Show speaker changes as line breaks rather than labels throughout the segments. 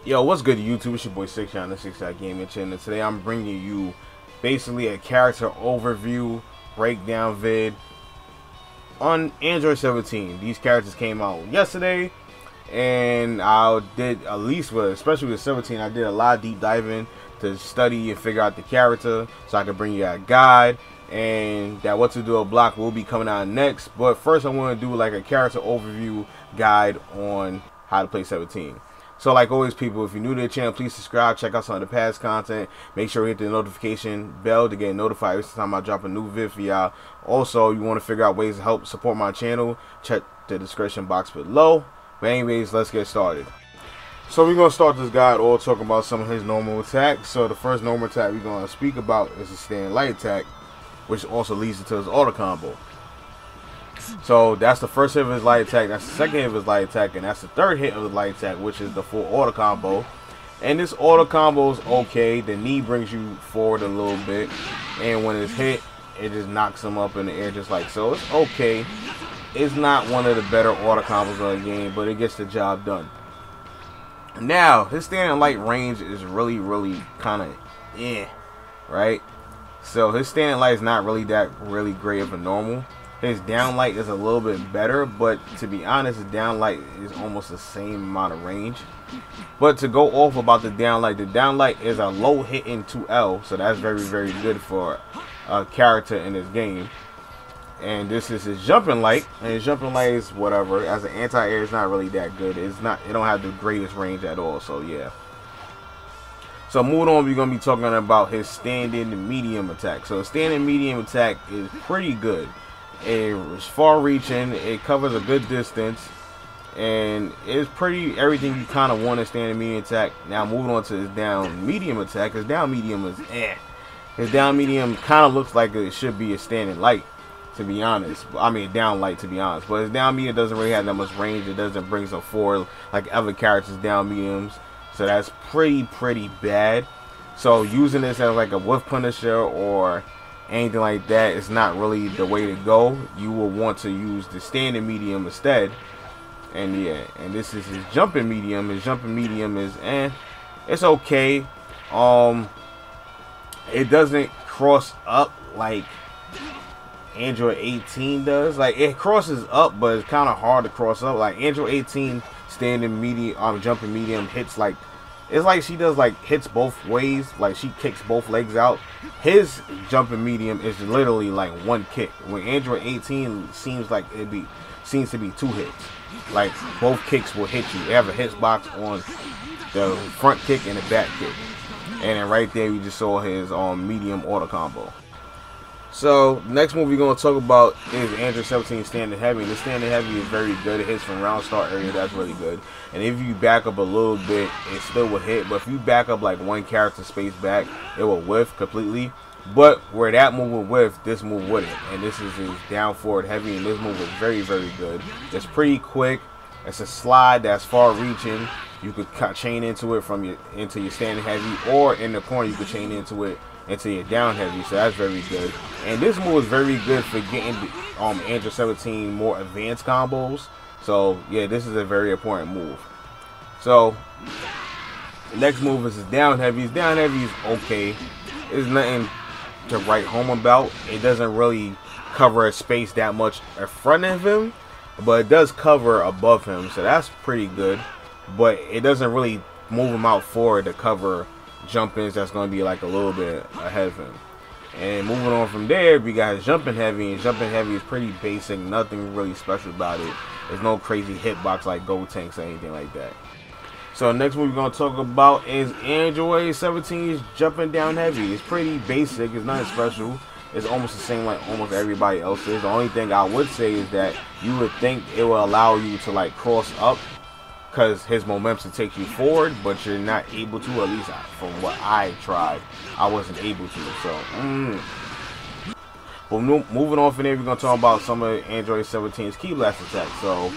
Yo, what's good YouTube? It's your boy 6 on the 6 Gaming Channel. Today I'm bringing you basically a character overview breakdown vid on Android 17. These characters came out yesterday, and I did, at least with, especially with 17, I did a lot of deep diving to study and figure out the character so I could bring you a guide. And that What to Do a block will be coming out next. But first I want to do like a character overview guide on how to play 17. So like always, people, if you're new to the channel, please subscribe, check out some of the past content, make sure you hit the notification bell to get notified every time I drop a new vid for y'all. Also, you want to figure out ways to help support my channel, check the description box below. But anyways, let's get started. So we're going to start this guide all talking about some of his normal attacks. So the first normal attack we're going to speak about is the stand light attack, which also leads into his auto combo. So that's the first hit of his light attack, that's the second hit of his light attack, and that's the third hit of the light attack, which is the full auto combo. And this auto combo is okay. The knee brings you forward a little bit, and when it's hit, it just knocks him up in the air just like so. It's okay. It's not one of the better auto combos of the game, but it gets the job done. Now, his standing light range is really kind of right? So his standing light is not really great of a normal. His down light is a little bit better, but to be honest, his down light is almost the same amount of range. But to go off about the down light is a low hit in 2L, so that's very good for a character in this game. And this is his jumping light, and his jumping light is whatever. As an anti-air, it's not really that good. It don't have the greatest range at all, so yeah. So moving on, we're going to be talking about his standing medium attack. So his standing medium attack is pretty good. It's far reaching, it covers a good distance, and it's pretty everything you kind of want in standing medium attack. Now moving on to his down medium attack. His down medium is His down medium kind of looks like it should be a standing light, to be honest. I mean down light, to be honest. But his down medium doesn't really have that much range. It doesn't bring some forward like other characters' down mediums. So that's pretty bad. So using this as like a whiff punisher or anything like that is not really the way to go. You will want to use the standing medium instead. And yeah, and this is his jumping medium. His jumping medium is it's okay. It doesn't cross up like Android 18 does. Like it crosses up, but it's kind of hard to cross up. Like Android 18 standing medium, jumping medium hits like, it's like she does like hits both ways, like she kicks both legs out. His jumping medium is literally like one kick. When Android 18 seems to be two hits. Like both kicks will hit you. They have a hitbox on the front kick and the back kick. And then right there we just saw his medium auto combo. So next move we're going to talk about is Android 17 standing heavy. The standing heavy is very good. It hits from round start area. That's really good. And if you back up a little bit, it still will hit. But if you back up like one character space back, it will whiff completely. But where that move will whiff, this move wouldn't. And this is his down forward heavy, and this move is very good. It's pretty quick. It's a slide that's far reaching. You could chain into it into your standing heavy, or in the corner you could chain into it into your down heavy, so that's very good. And this move is very good for getting Android 17 more advanced combos. So yeah, this is a very important move. So the next move is his down heavy. His down heavy is okay. There's nothing to write home about. It doesn't really cover a space that much in front of him, but it does cover above him, so that's pretty good. But it doesn't really move him out forward to cover jump-ins that's going to be like a little bit ahead of him. And moving on from there, we got his jumping heavy, and jumping heavy is pretty basic, nothing really special about it. There's no crazy hitbox like gold tanks or anything like that. So next one we're going to talk about is Android 17's jumping down heavy. It's pretty basic, it's nothing special. It's almost the same like almost everybody else's. The only thing I would say is that you would think it will allow you to like cross up, because his momentum takes you forward, but you're not able to. At least from what I tried, I wasn't able to. So but moving on from there, we're going to talk about some of Android 17's key blast attack. So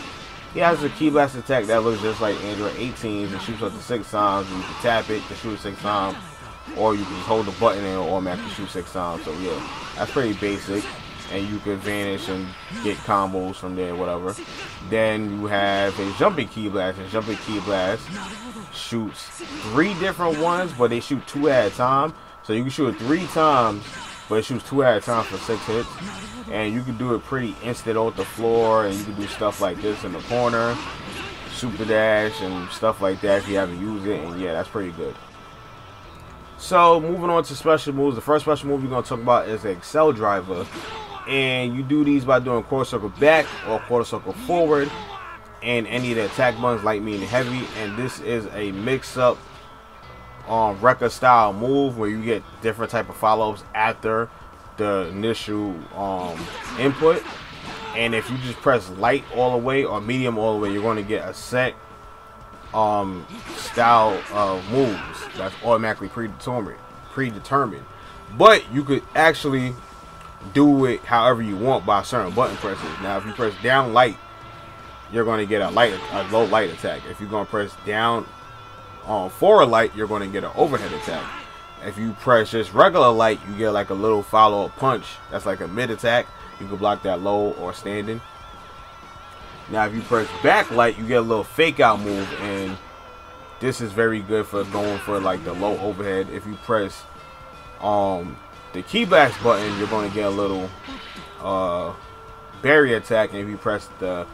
he has a key blast attack that looks just like Android 18's. It shoots up to 6 times. You can tap it to shoot 6 times, or you can hold the button and it'll automatically shoot 6 times. So yeah, that's pretty basic. and you can vanish and get combos from there, whatever. Then you have a jumping ki blast, and jumping ki blast shoots 3 different ones, but they shoot 2 at a time. So you can shoot it 3 times, but it shoots 2 at a time for 6 hits. And you can do it pretty instant off the floor, and you can do stuff like this in the corner, super dash and stuff like that if you haven't used it. And yeah, that's pretty good. So moving on to special moves, the first special move we're going to talk about is the Excel Driver, and you do these by doing quarter circle back or quarter circle forward and any of the attack buttons, light, medium, heavy. And this is a mix-up record style move where you get different type of follow-ups after the initial input. And if you just press light all the way or medium all the way, you're going to get a set style of moves that's automatically predetermined. But you could actually do it however you want by certain button presses. Now if you press down light, you're going to get a low light attack. If you're going to press down forward light, you're going to get an overhead attack. If you press just regular light, you get like a little follow-up punch that's like a mid attack. You can block that low or standing. Now if you press back light, you get a little fake out move, and this is very good for going for like the low overhead. If you press the key blast button, you're going to get a little barrier attack, and if you press the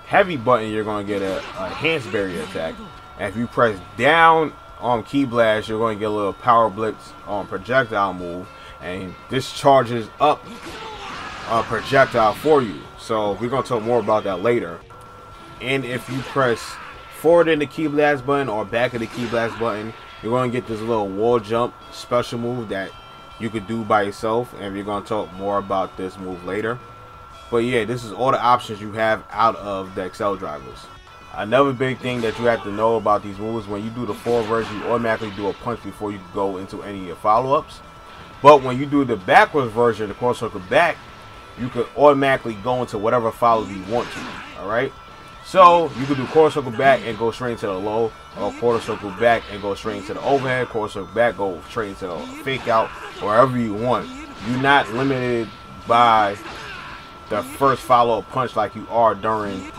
heavy button, you're going to get a enhanced barrier attack. And if you press down key blast, you're going to get a little power blitz projectile move, and this charges up a projectile for you. So we're going to talk more about that later. And if you press forward in the key blast button or back of the key blast button, you're going to get this little wall jump special move that you could do by yourself, and we're going to talk more about this move later. But yeah, this is all the options you have out of the Excel drivers. Another big thing that you have to know about these moves, when you do the forward version, you automatically do a punch before you go into any of your follow-ups. But when you do the backwards version, the quarter circle back, you could automatically go into whatever follow you want to. Alright? So you could do quarter circle back and go straight into the low, or quarter circle back and go straight into the overhead, quarter circle back, go straight into the fake out, wherever you want. You're not limited by the first follow-up punch like you are during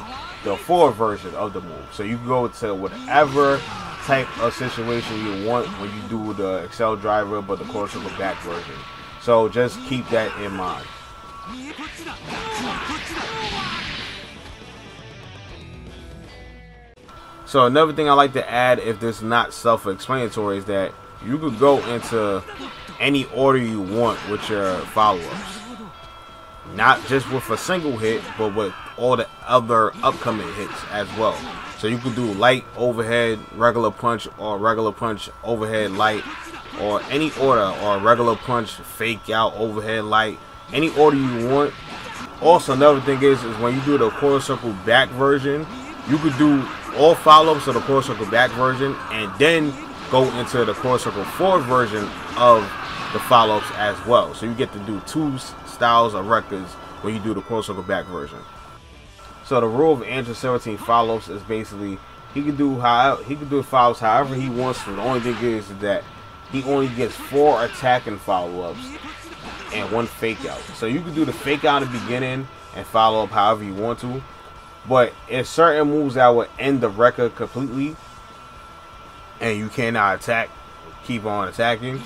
the forward version of the move. So you can go to whatever type of situation you want when you do the Excel driver, but the quarter circle back version. So just keep that in mind. So another thing I like to add, if this is not self-explanatory, is that you could go into any order you want with your follow-ups. Not just with a single hit, but with all the other upcoming hits as well. So you could do light, overhead, regular punch, or regular punch, overhead, light, or any order, or regular punch, fake out, overhead, light, any order you want. Also, another thing is when you do the quarter circle back version, you could do all follow-ups of the quarter circle back version and then go into the quarter circle forward version of the follow-ups as well. So you get to do 2 styles of records when you do the quarter circle back version. So the rule of Android 17 follow-ups is basically he can do follow-ups however he wants to. The only thing is that he only gets 4 attacking follow-ups and 1 fake out. So you can do the fake out in the beginning and follow up however you want to. But if certain moves that will end the record completely and you cannot attack, keep on attacking,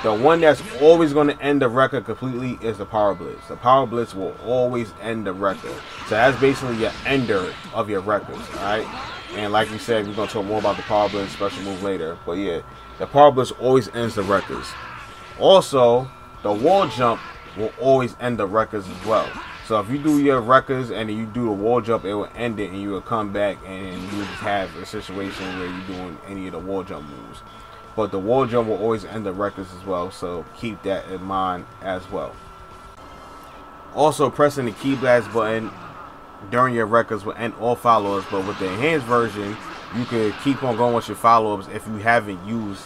the one that's always going to end the record completely is the Power Blitz. The Power Blitz will always end the record. So that's basically your ender of your records, alright? And like we said, we're going to talk more about the Power Blitz special move later. But yeah, the Power Blitz always ends the records. Also, the wall jump will always end the records as well. So if you do your records and then you do the wall jump, it will end it and you will come back and you just have a situation where you're doing any of the wall jump moves. But the wall jump will always end the records as well, so keep that in mind as well. Also, pressing the key blast button during your records will end all follow-ups, but with the enhanced version, you could keep on going with your follow-ups if you haven't used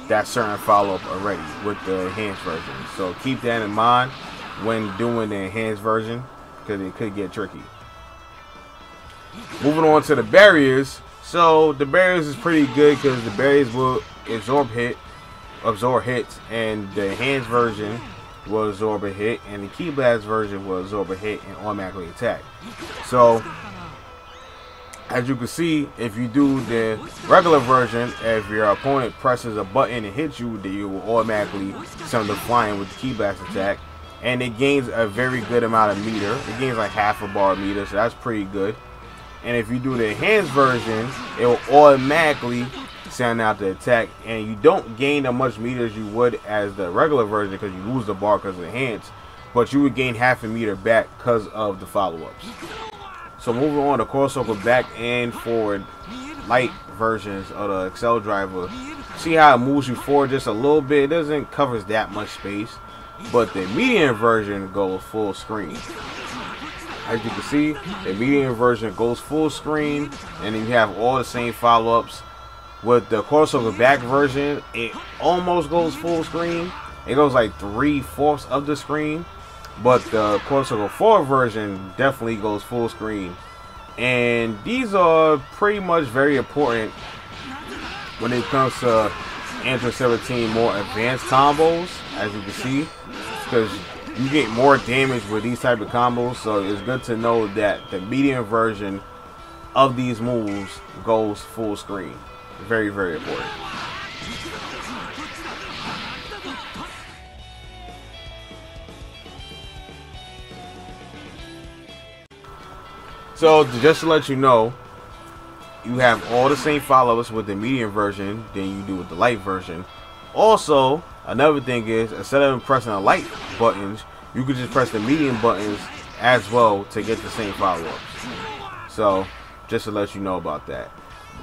that certain follow-up already with the enhanced version. So keep that in mind when doing the enhanced version, because it could get tricky. Moving on to the barriers. So the barriers is pretty good because the barriers will absorb hits, and the enhanced version will absorb a hit, and the Ki Blast version will absorb a hit and automatically attack. So, as you can see, if you do the regular version, if your opponent presses a button and hits you, then you will automatically send them flying with the Ki Blast attack. And it gains a very good amount of meter. It gains like half a bar of meter, so that's pretty good. And if you do the enhanced version, it will automatically send out the attack, and you don't gain as much meter as you would as the regular version because you lose the bar because of enhanced, but you would gain half a meter back because of the follow-ups. So moving on to crossover back and forward light versions of the Excel driver, see how it moves you forward just a little bit. It doesn't cover that much space, but the medium version goes full screen. As you can see, the medium version goes full screen, and then you have all the same follow-ups. With the crossover back version, it almost goes full screen. It goes like 3/4 of the screen, but the crossover forward version definitely goes full screen. And these are pretty much very important when it comes to Android 17 more advanced combos, as you can see, because you get more damage with these type of combos. So it's good to know that the medium version of these moves goes full screen. Very, very important. So just to let you know, you have all the same follow-ups with the medium version than you do with the light version. Also, another thing is, instead of pressing the light buttons, you could just press the medium buttons as well to get the same follow-ups. So just to let you know about that.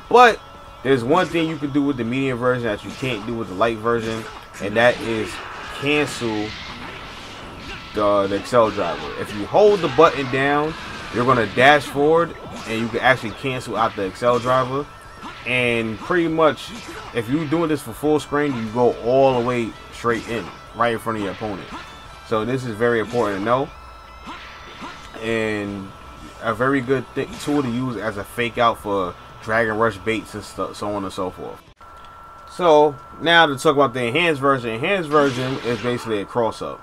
But there's one thing you can do with the medium version that you can't do with the light version, and that is cancel the Excel driver. If you hold the button down, you're going to dash forward, and you can actually cancel out the Excel driver. And pretty much, if you're doing this for full screen, you go all the way straight in, right in front of your opponent. So this is very important to know, and a very good tool to use as a fake out for Dragon Rush baits and stuff, so on and so forth. So now to talk about the enhanced version. Enhanced version is basically a cross up,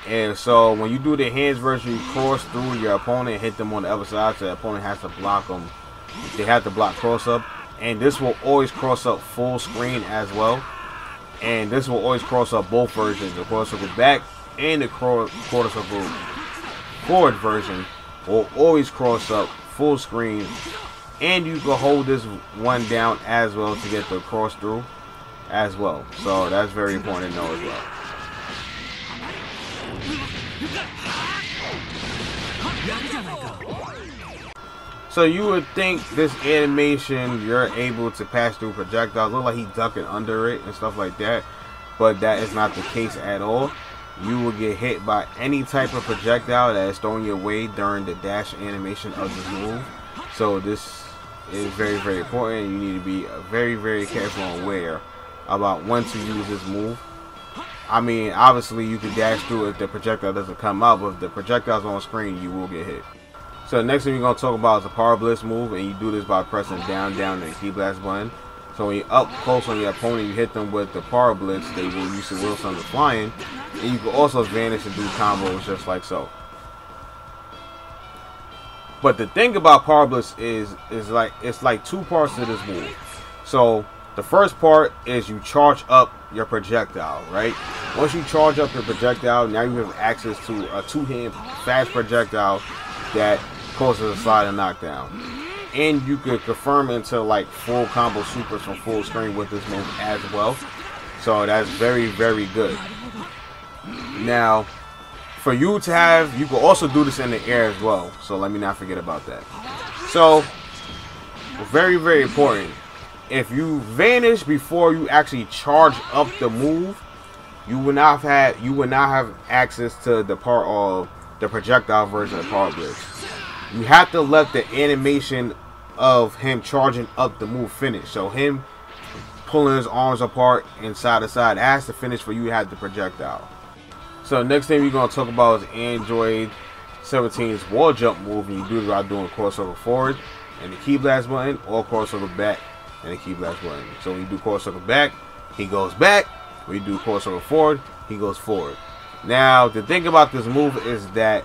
and so when you do the enhanced version, you cross through your opponent, hit them on the other side, so the opponent has to block them. They have to block cross up, and this will always cross up full screen as well. And this will always cross up both versions, the crossover back and the crossover forward version will always cross up full screen. And you can hold this one down as well to get the cross through as well. So that's very important to know as well. So you would think this animation, you're able to pass through projectiles. Look like he's ducking under it and stuff like that. But that is not the case at all. You will get hit by any type of projectile that is thrown your way during the dash animation of the move. So this is very, very important. You need to be very, very careful and aware about when to use this move. I mean, obviously you can dash through if the projectile doesn't come out, but if the projectile's on screen, you will get hit. So the next thing we're going to talk about is the power blitz move, and you do this by pressing down, down, and the Ki Blast button. So when you're up close on your opponent, you hit them with the power blitz. They will use the wheel send the flying, and you can also vanish and do combos just like so. But the thing about power blitz is like it's like two parts to this move. So the first part is you charge up your projectile, right? Once you charge up your projectile, now you have access to a two-hand fast projectile that causes a slide and knockdown. And you could confirm into like full combo supers from full screen with this move as well. So that's very, very good. Now, for you to have, you can also do this in the air as well. So let me not forget about that. So, very, very important. If you vanish before you actually charge up the move, you would not have access to the part of the projectile version of Power Blitz. You have to let the animation of him charging up the move finish. So him pulling his arms apart and side to side has to finish for you to have the projectile. So next thing we're going to talk about is Android 17's wall jump move, and you do it by doing crossover forward and the Ki Blast button, or crossover back and the Ki Blast button. So when you do crossover back, he goes back. When you do crossover forward, he goes forward. Now, the thing about this move is that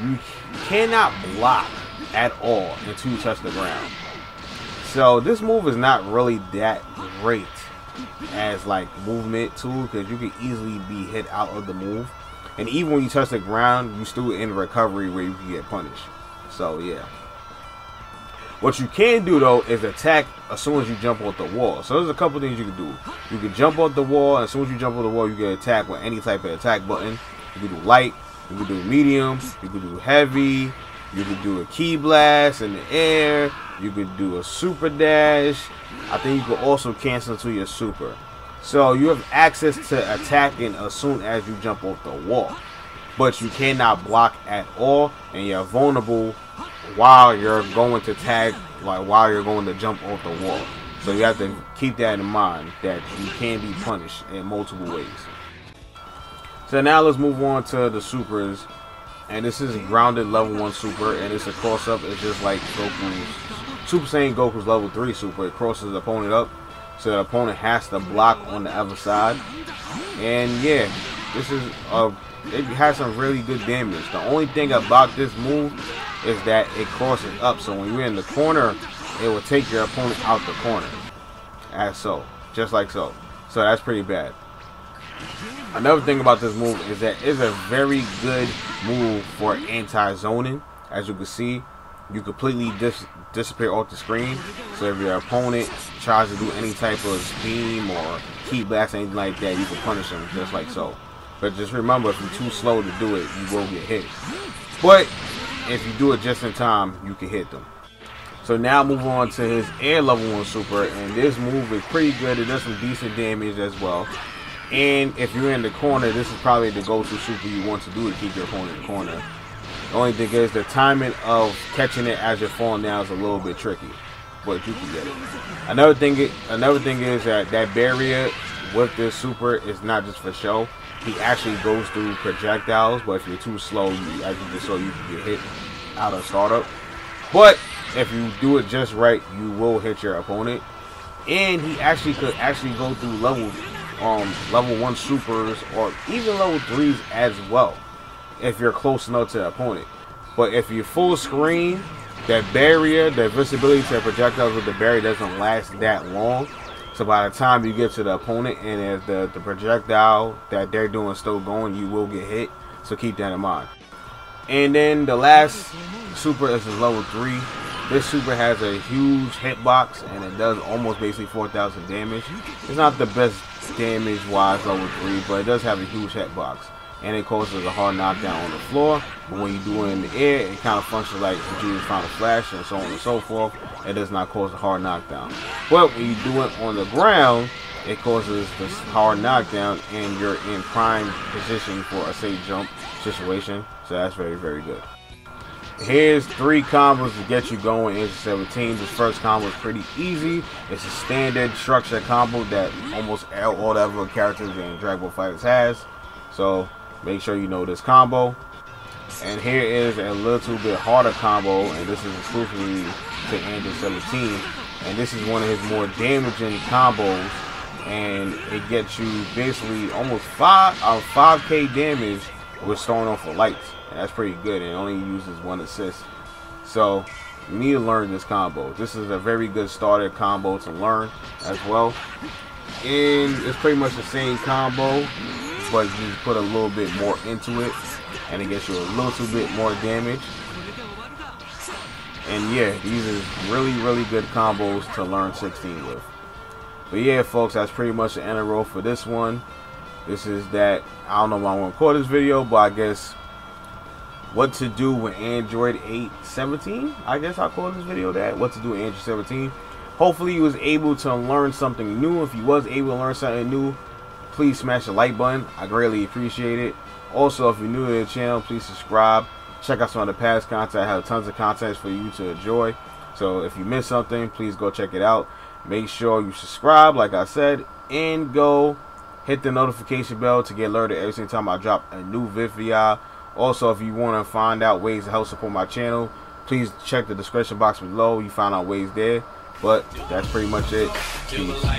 you cannot block at all until you touch the ground. So this move is not really that great as like movement tool, because you can easily be hit out of the move, and even when you touch the ground, you still in recovery where you can get punished. So yeah. What you can do though is attack as soon as you jump off the wall. So there's a couple things you can do. You can jump off the wall, and as soon as you jump off the wall, you can attack with any type of attack button. You can do light, you can do medium, you can do heavy, you can do a key blast in the air, you can do a super dash. I think you can also cancel to your super. So you have access to attacking as soon as you jump off the wall, but you cannot block at all, and you're vulnerable while you're going to tag, like while you're going to jump off the wall. So you have to keep that in mind, that you can be punished in multiple ways. So now let's move on to the supers, and this is grounded level 1 super, and it's a cross up. It's just like Goku's Super Saiyan Goku's level 3 super. It crosses the opponent up, so the opponent has to block on the other side. And yeah, this is it has some really good damage. The only thing about this move is that it crosses up, so when you're in the corner, it will take your opponent out the corner, as so, just like so. So that's pretty bad. Another thing about this move is that it's a very good move for anti-zoning. As you can see, you completely disappear off the screen. So if your opponent tries to do any type of beam or key blast, anything like that, you can punish them just like so. But just remember, if you're too slow to do it, you will get hit. But if you do it just in time, you can hit them. So now move on to his air level 1 super, and this move is pretty good. It does some decent damage as well. And if you're in the corner, this is probably the go-to super you want to do to keep your opponent in the corner. The only thing is the timing of catching it as you're falling down is a little bit tricky, but you can get it. Another thing is that barrier with this super is not just for show. He actually goes through projectiles, but if you're too slow, as you just saw, you can get hit out of startup. But if you do it just right, you will hit your opponent. And he actually could go through level 1 supers or even level 3s as well, if you're close enough to the opponent. But if you're full screen, that barrier, the visibility to projectiles with the barrier doesn't last that long. So by the time you get to the opponent and if the projectile that they're doing is still going, you will get hit. So keep that in mind. And then the last super is level 3. This super has a huge hitbox, and it does almost basically 4,000 damage. It's not the best damage wise level 3, but it does have a huge hitbox, and it causes a hard knockdown on the floor. But when you do it in the air, it kind of functions like Vegeta's Final Flash and so on and so forth. It does not cause a hard knockdown. But when you do it on the ground, it causes this hard knockdown, and you're in prime position for a safe jump situation. So that's very, very good. Here's 3 combos to get you going into 17. This first combo is pretty easy. It's a standard structure combo that almost all the other characters in Dragon Ball FighterZ has. So make sure you know this combo. And here is a little bit harder combo, and this is exclusively to Android 17. And this is one of his more damaging combos, and it gets you basically almost 5k damage with starting off with lights. And that's pretty good, and it only uses 1 assist. So you need to learn this combo. This is a very good starter combo to learn as well. And it's pretty much the same combo, but you put a little bit more into it, and it gets you a little bit more damage. And yeah, these are really, really good combos to learn 16 with. But yeah, folks, that's pretty much the end of the road for this one. This is that, I don't know why I'm going to call this video, but I guess what to do with Android 8.17. I guess I'll call this video that. What to do with Android 17. Hopefully you was able to learn something new. If you was able to learn something new, please smash the like button. I greatly appreciate it. Also, if you're new to the channel, please subscribe. Check out some of the past content. I have tons of content for you to enjoy. So if you missed something, please go check it out. Make sure you subscribe, like I said, and go hit the notification bell to get alerted every single time I drop a new vid for y'all. Also, if you want to find out ways to help support my channel, please check the description box below. You find out ways there. But that's pretty much it. Peace.